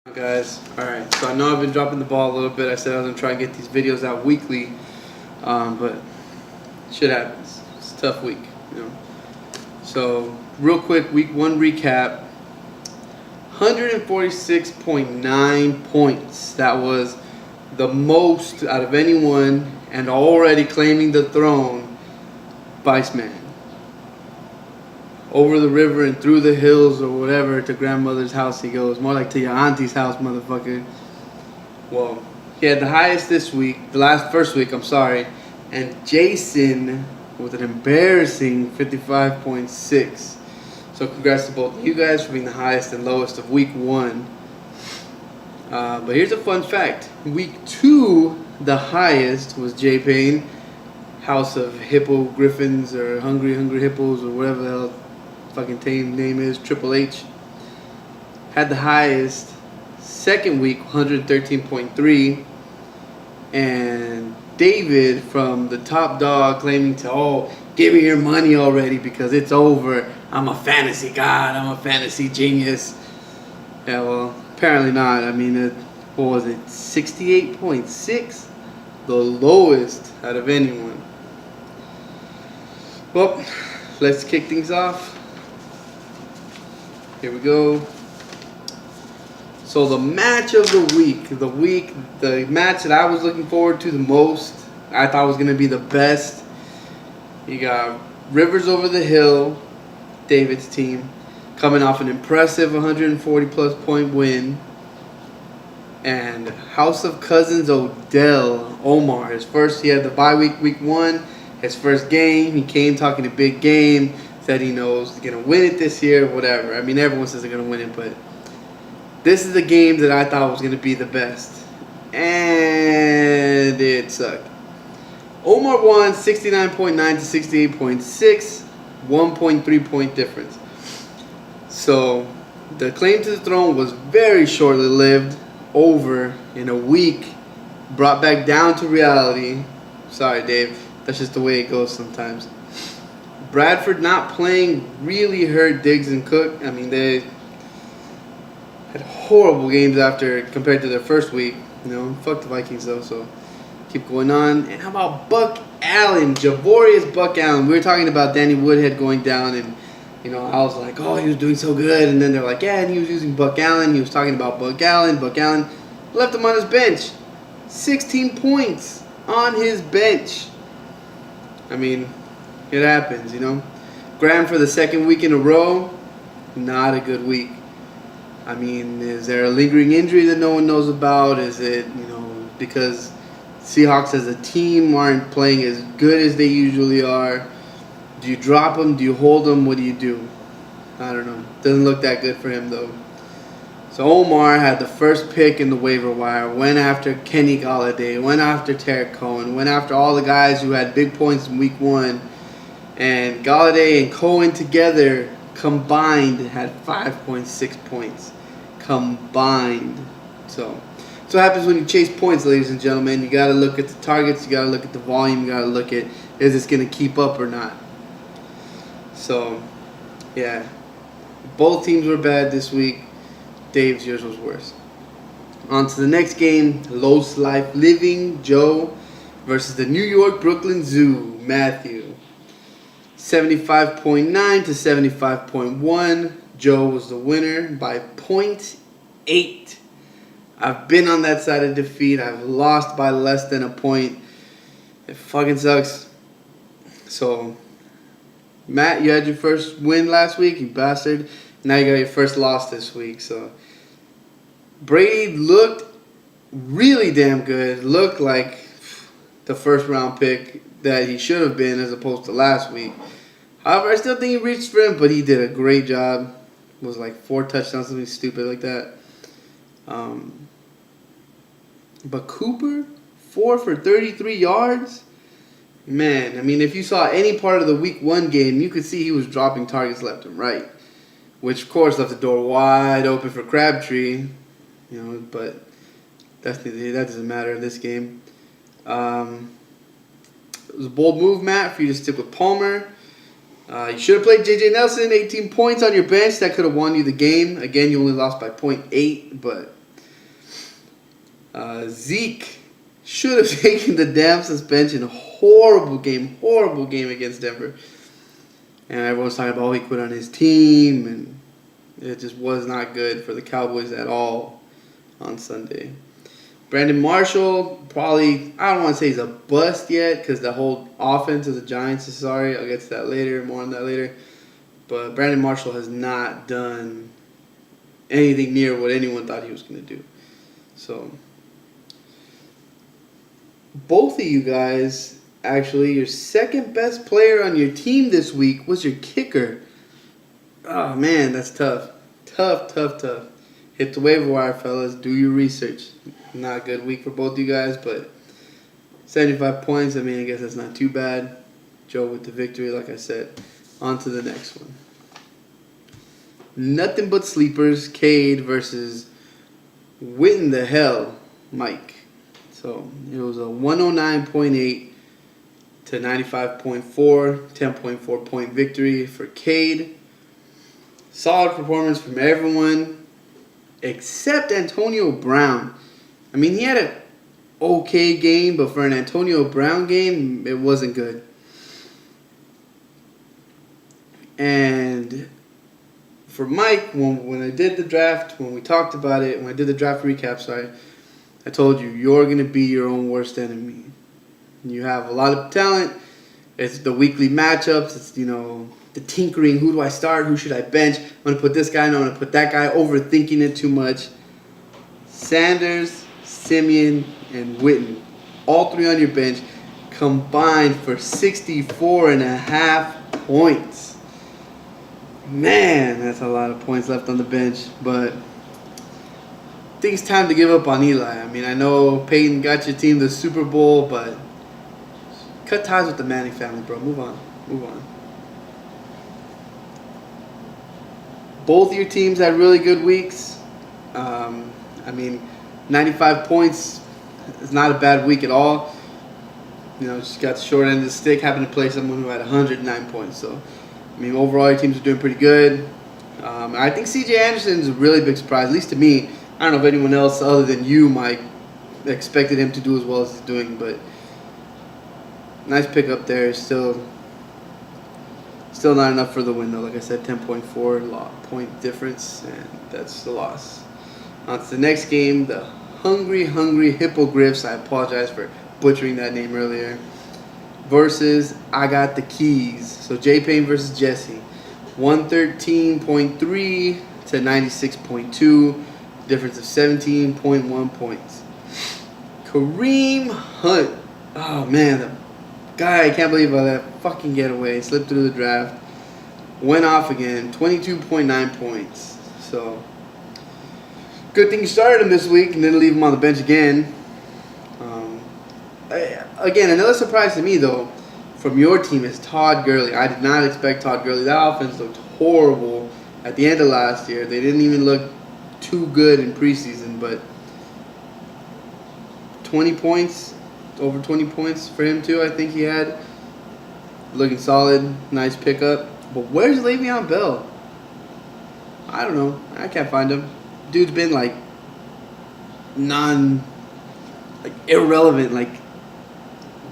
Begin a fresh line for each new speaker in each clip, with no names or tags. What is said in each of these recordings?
Guys, alright, so I know I've been dropping the ball a little bit. I said I was going to try and get these videos out weekly, but shit happens. It's a tough week, you know. So, real quick, week one recap. 146.9 points. That was the most out of anyone, and already claiming the throne, Viceman. Over the river and through the hills or whatever to grandmother's house he goes. More like to your auntie's house, motherfucker. Well, he had the highest this week, first week, I'm sorry. And Jason with an embarrassing 55.6. So congrats to both of you guys for being the highest and lowest of week one. But here's a fun fact. Week two, the highest was J Payne, House of Hippo Griffins or Hungry Hippos or whatever the hell fucking name is, Triple H. Had the highest. Second week, 113.3. And David from the Top Dog claiming to, give me your money already because it's over. I'm a fantasy god. I'm a fantasy genius. Yeah, well, apparently not. I mean, what was it? 68.6? The lowest out of anyone. Well, let's kick things off. Here we go. So the match of the match that I was looking forward to the most, I thought was going to be the best. You got Rivers over the Hill, David's team, coming off an impressive 140 plus point win. And House of Cousins Odell, Omar, he had the bye week one, his first game. He came talking a big game, said he knows he's going to win it this year, whatever. I mean, everyone says they're going to win it, but this is the game that I thought was going to be the best. And it sucked. Omar won 69.9 to 68.6, 1.3 point difference. So the claim to the throne was very shortly lived, over in a week, brought back down to reality. Sorry, Dave. That's just the way it goes sometimes. Bradford not playing really hurt Diggs and Cook. I mean, they had horrible games compared to their first week. You know, fuck the Vikings though, so keep going on. And how about Buck Allen, Javorius Buck Allen? We were talking about Danny Woodhead going down, and you know, I was like, he was doing so good. And then they're like, yeah, and he was using Buck Allen. He was talking about Buck Allen. Buck Allen left him on his bench. 16 points on his bench. I mean, it happens, you know. Graham for the second week in a row, not a good week. I mean, is there a lingering injury that no one knows about? Is it, because Seahawks as a team aren't playing as good as they usually are? Do you drop them? Do you hold them? What do you do? I don't know. Doesn't look that good for him, though. So Omar had the first pick in the waiver wire, went after Kenny Golladay, went after Tarek Cohen, went after all the guys who had big points in week one. And Golladay and Cohen together combined had 5.6 points. Combined. So what happens when you chase points, ladies and gentlemen. You got to look at the targets. You got to look at the volume. You got to look at, is this going to keep up or not? So, yeah. Both teams were bad this week. Dave's, yours was worse. On to the next game. Los Life Living, Joe, versus the New York Brooklyn Zoo, Matthew. 75.9 to 75.1. Joe was the winner by 0.8. I've been on that side of defeat. I've lost by less than a point. It fucking sucks. So, Matt, you had your first win last week, you bastard. Now you got your first loss this week. So, Brady looked really damn good. Looked like the first round pick that he should have been as opposed to last week. However, I still think he reached for him, but he did a great job. It was like 4 touchdowns, something stupid like that. But Cooper, 4 for 33 yards. Man, I mean, if you saw any part of the week one game, you could see he was dropping targets left and right, which of course left the door wide open for Crabtree. But that doesn't matter in this game. It was a bold move, Matt, for you to stick with Palmer. You should have played J.J. Nelson, 18 points on your bench. That could have won you the game. Again, you only lost by 0.8, but Zeke should have taken the damn suspension. Horrible game against Denver. And everyone's talking about, he quit on his team, and it just was not good for the Cowboys at all on Sunday. Brandon Marshall, probably, I don't want to say he's a bust yet because the whole offense of the Giants is sorry. I'll get to that later, more on that later. But Brandon Marshall has not done anything near what anyone thought he was going to do. So, both of you guys, actually, your second best player on your team this week was your kicker. Oh, man, that's tough. Tough. Hit the waiver wire, fellas. Do your research. Not a good week for both you guys, but 75 points, I mean, I guess that's not too bad. Joe with the victory, like I said. On to the next one. Nothing but sleepers, Cade versus Witten the hell, Mike. So it was a 109.8 to 95.4, 10.4 point victory for Cade. Solid performance from everyone except Antonio Brown. I mean, he had an okay game, but for an Antonio Brown game, it wasn't good. And for Mike, when I did the draft, when we talked about it, when I did the draft recap, I told you, you're going to be your own worst enemy. You have a lot of talent. It's the weekly matchups. It's, the tinkering. Who do I start? Who should I bench? I'm going to put this guy, and I'm going to put that guy, overthinking it too much. Sanders, Simeon, and Witten, all three on your bench, combined for 64.5 points. Man, that's a lot of points left on the bench, but I think it's time to give up on Eli. I mean, I know Peyton got your team the Super Bowl, but cut ties with the Manning family, bro. Move on. Both your teams had really good weeks. 95 points is not a bad week at all. Just got the short end of the stick. Happened to play someone who had 109 points. So, overall, your teams are doing pretty good. I think C.J. Anderson is a really big surprise, at least to me. I don't know if anyone else other than you, Mike, expected him to do as well as he's doing, but nice pickup there. Still not enough for the win, though. Like I said, 10.4 point difference, and that's the loss. On to the next game, the Hungry Hippogriffs. I apologize for butchering that name earlier. Versus I Got the Keys. So J Payne versus Jesse. 113.3 to 96.2. Difference of 17.1 points. Kareem Hunt. Oh, man. The guy, I can't believe how that fucking getaway. Slipped through the draft. Went off again. 22.9 points. So, good thing you started him this week and didn't leave him on the bench again. Again, another surprise to me, though, from your team is Todd Gurley. I did not expect Todd Gurley. That offense looked horrible at the end of last year. They didn't even look too good in preseason, but 20 points, over 20 points for him, too, I think he had. Looking solid, nice pickup. But where's Le'Veon Bell? I don't know. I can't find him. Dude's been, irrelevant,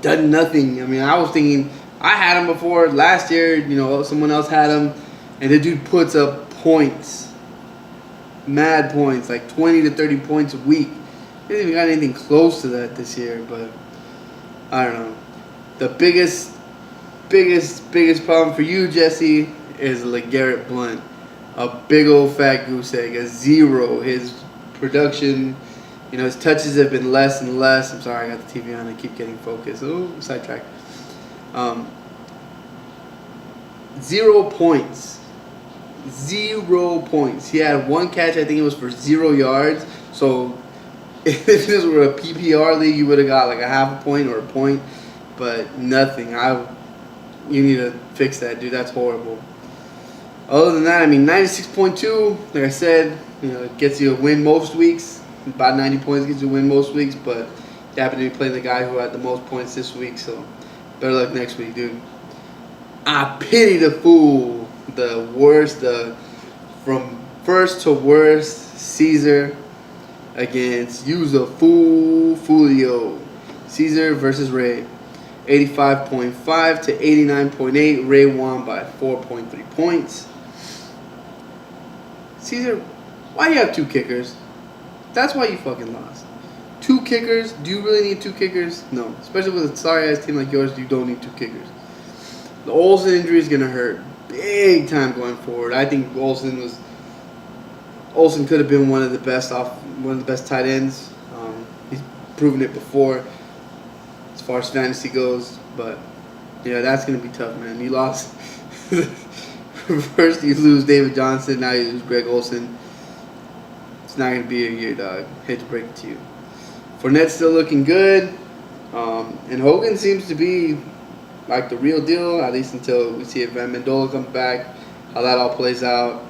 done nothing. I was thinking, I had him before last year, someone else had him, and the dude puts up points. Mad points, 20 to 30 points a week. He hasn't even got anything close to that this year, but I don't know. The biggest problem for you, Jesse, is LeGarrette Blount. A big old fat goose egg, a 0. His production, his touches have been less and less. I'm sorry, I got the TV on. I keep getting focused. Oh, sidetrack. 0 points. 0 points. He had one catch. I think it was for 0 yards. So if this were a PPR league, you would have got a half a point or a point, but nothing. You need to fix that, dude. That's horrible. Other than that, 96.2. Like I said, it gets you a win most weeks. About 90 points gets you a win most weeks, but you happen to be playing the guy who had the most points this week, so better luck next week, dude. I pity the fool. The worst, from first to worst, Caesar. against Julio. Caesar versus Ray. 85.5 to 89.8. Ray won by 4.3 points. Caesar, why do you have 2 kickers? That's why you fucking lost. 2 kickers? Do you really need 2 kickers? No. Especially with a sorry ass team like yours, you don't need 2 kickers. The Olsen injury is gonna hurt big time going forward. I think Olsen could have been one of the best tight ends. He's proven it before as far as fantasy goes, but yeah, that's gonna be tough, man. You lost. First you lose David Johnson, now you lose Greg Olsen. It's not gonna be a year, dog. Hate to break it to you. Fournette's still looking good, and Hogan seems to be like the real deal, at least until we see if Van Mendola comes back, how that all plays out.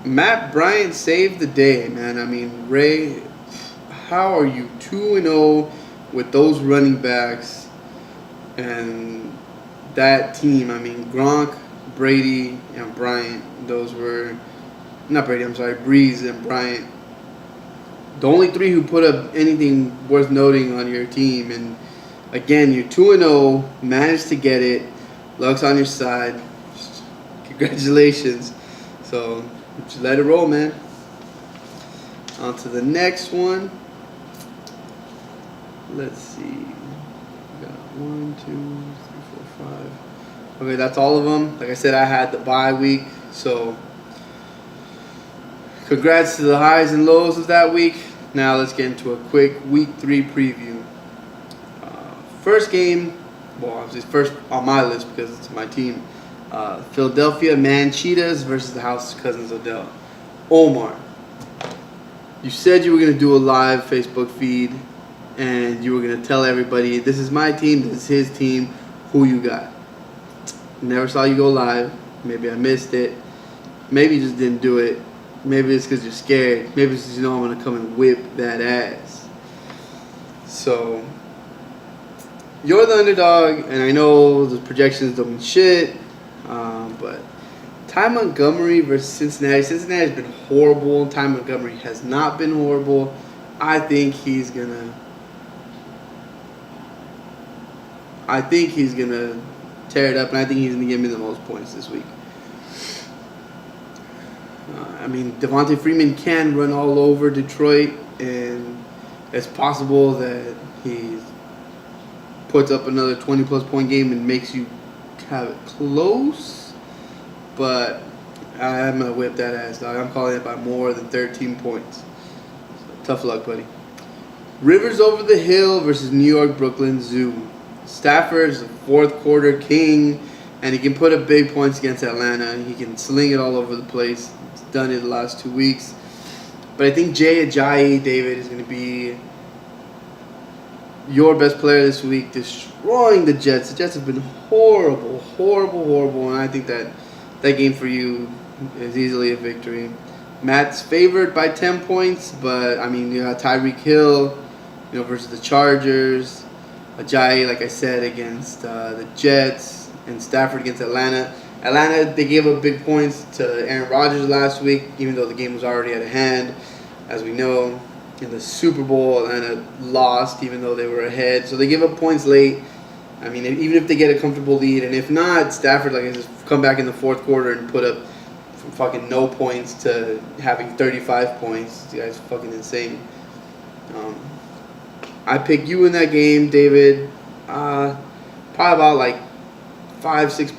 Matt Bryant saved the day, man. I mean, Ray, how are you 2-0 with those running backs and that team? I mean, Gronk, Brady, and Bryant, those were, not Brady, I'm sorry, Breeze and Bryant. The only 3 who put up anything worth noting on your team. And again, you're 2-0, managed to get it. Luck's on your side. Congratulations. So just let it roll, man. On to the next one. Let's see. We got 1, 2, 3, 4, 5. Okay, that's all of them. Like I said, I had the bye week, so congrats to the highs and lows of that week. Now let's get into a quick Week 3 preview. First game, well, obviously first on my list because it's my team. Philadelphia Mancheetahs versus the House Cousins Odell. Omar, you said you were going to do a live Facebook feed and you were going to tell everybody, this is my team, this is his team, who you got. Never saw you go live. Maybe I missed it. Maybe you just didn't do it. Maybe it's because you're scared. Maybe it's because you know I'm going to come and whip that ass. So, you're the underdog, and I know the projections don't mean shit, but Ty Montgomery versus Cincinnati. Cincinnati has been horrible. Ty Montgomery has not been horrible. I think he's going to tear it up, and I think he's going to give me the most points this week. I mean, Devontae Freeman can run all over Detroit, and it's possible that he puts up another 20-plus point game and makes you have it close. But I'm going to whip that ass, dog. I'm calling it by more than 13 points. So, tough luck, buddy. Rivers over the hill versus New York Brooklyn Zoo. Stafford's the fourth quarter king, and he can put up big points against Atlanta. He can sling it all over the place. He's done it the last 2 weeks. But I think Jay Ajayi, David, is going to be your best player this week, destroying the Jets. The Jets have been horrible, and I think that game for you is easily a victory. Matt's favored by 10 points, but I mean, you got Tyreek Hill, versus the Chargers. Ajayi, like I said, against the Jets, and Stafford against Atlanta. Atlanta, they gave up big points to Aaron Rodgers last week, even though the game was already out of hand. As we know, in the Super Bowl, Atlanta lost, even though they were ahead. So they give up points late. I mean, even if they get a comfortable lead, and if not, Stafford, like I said, come back in the fourth quarter and put up from fucking no points to having 35 points. This guy's fucking insane. I picked you in that game, David. Probably about like 5-6